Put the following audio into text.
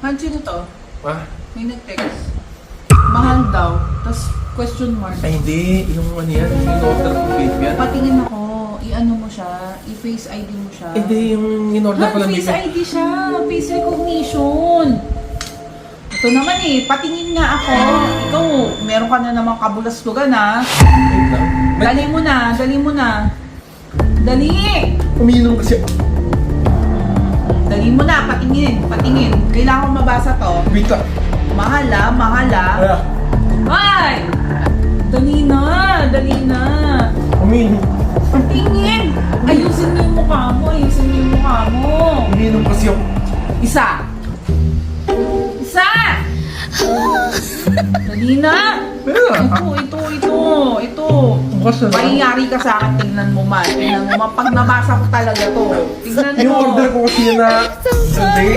Han, sino to? Ha? May nag-text. Mahal daw. Tapos question mark. Ay, hindi. Yung ano yan, yung in-order ko babe yan. Patingin ako. I-ano mo siya. I-face ID mo siya. Hindi, yung in-order ko Han, lang face babe. ID siya. Face recognition. Ito naman eh. Patingin nga ako. Ikaw, meron ka na namang kabulastugan ha. Wait lang. Dali mo na. Dali mo na. Dali! Umiinom kasi. Dali mo na. Patingin. Patingin. Kailangan ko mabasa to. Wait lang. Mahal ha. Mahal ha. Kaya, Ay! Dali na. Dali na. umiinom. Patingin! Ayusin mo yung mukha mo. Ayusin mo yung mukha mo. Umiinom kasi ako. Isa! Isa! Dali na! Pero, Ito. bukas na lang. Mayayari ka sa akin, tingnan mo man. Tingnan mo man, pag nabasa ko talaga to. Tingnan mo. Yung order ko kasi na Sunday.